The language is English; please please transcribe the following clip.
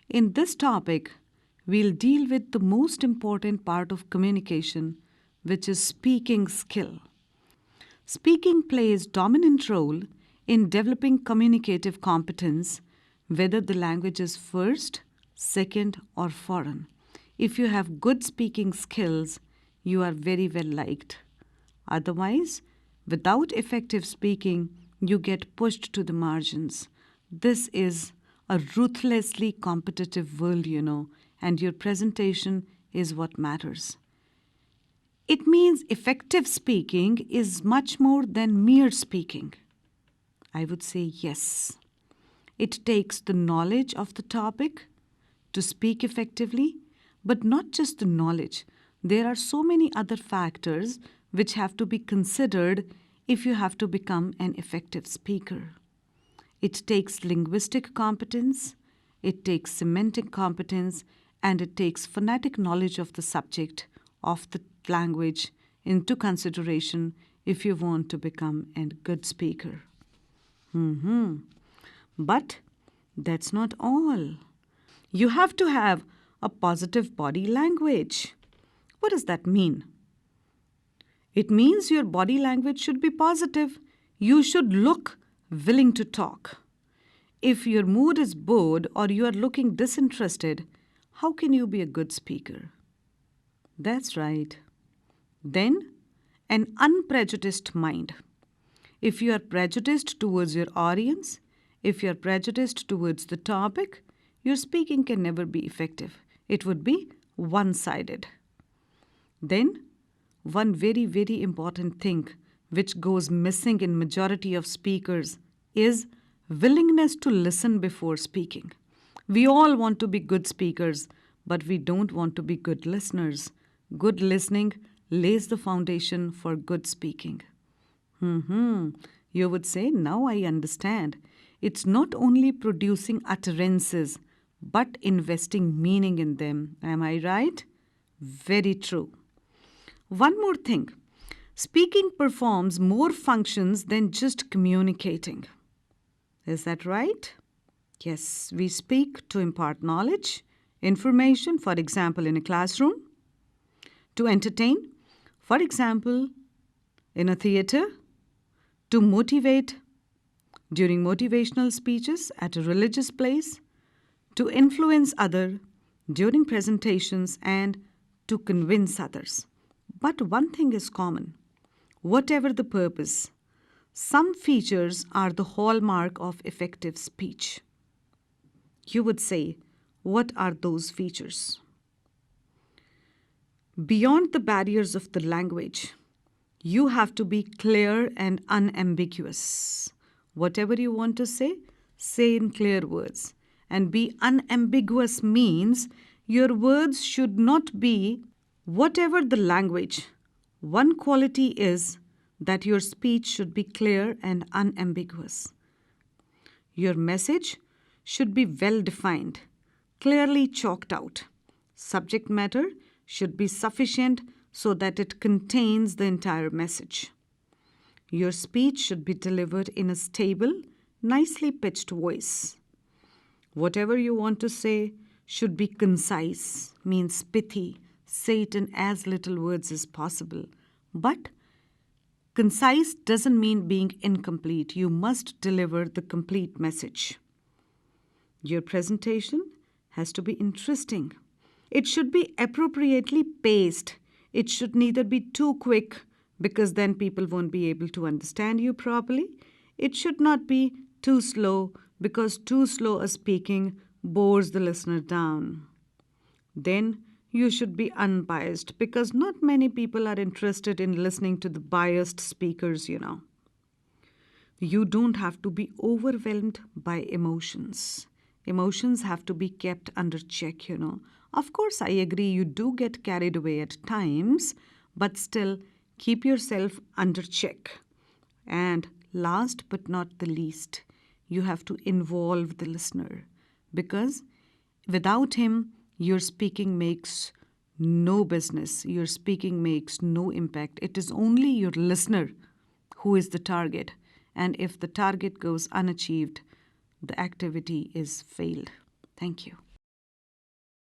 In this topic, we'll deal with the most important part of communication, which is speaking skill. Speaking plays dominant role in developing communicative competence, whether the language is first, second, or foreign. If you have good speaking skills, you are very well liked. Otherwise, without effective speaking, you get pushed to the margins. This is a ruthlessly competitive world, and your presentation is what matters. It means effective speaking is much more than mere speaking. I would say yes. It takes the knowledge of the topic to speak effectively, but not just the knowledge. There are so many other factors which have to be considered if you have to become an effective speaker. It takes linguistic competence, it takes semantic competence, and it takes phonetic knowledge of the subject, of the language into consideration if you want to become a good speaker. But that's not all. You have to have a positive body language. What does that mean? It means your body language should be positive. You should look willing to talk. If your mood is bored or you are looking disinterested, how can you be a good speaker? That's right. Then, an unprejudiced mind. If you are prejudiced towards your audience, if you are prejudiced towards the topic, your speaking can never be effective. It would be one-sided. Then, one very, very important thing which goes missing in majority of speakers is willingness to listen before speaking. We all want to be good speakers, but we don't want to be good listeners. Good listening lays the foundation for good speaking. You would say, now I understand. It's not only producing utterances, but investing meaning in them. Am I right? Very true. One more thing. Speaking performs more functions than just communicating. Is that right? Yes, we speak to impart knowledge, information, for example, in a classroom, to entertain, for example, in a theater, to motivate during motivational speeches at a religious place, to influence others during presentations, and to convince others. But one thing is common. Whatever the purpose, some features are the hallmark of effective speech. You would say, what are those features? Beyond the barriers of the language, you have to be clear and unambiguous. Whatever you want to say in clear words. And be unambiguous means your words should not be whatever the language. One quality is that your speech should be clear and unambiguous. Your message should be well defined, clearly chalked out. Subject matter should be sufficient so that it contains the entire message. Your speech should be delivered in a stable, nicely pitched voice. Whatever you want to say should be concise, means pithy. Say it in as little words as possible. But concise doesn't mean being incomplete. You must deliver the complete message. Your presentation has to be interesting. It should be appropriately paced. It should neither be too quick because then people won't be able to understand you properly. It should not be too slow because too slow a speaking bores the listener down. Then you should be unbiased because not many people are interested in listening to the biased speakers, You don't have to be overwhelmed by emotions. Emotions have to be kept under check, Of course, I agree you do get carried away at times, but still keep yourself under check. And last but not the least, you have to involve the listener because without him, your speaking makes no business. Your speaking makes no impact. It is only your listener who is the target. And if the target goes unachieved, the activity is failed. Thank you.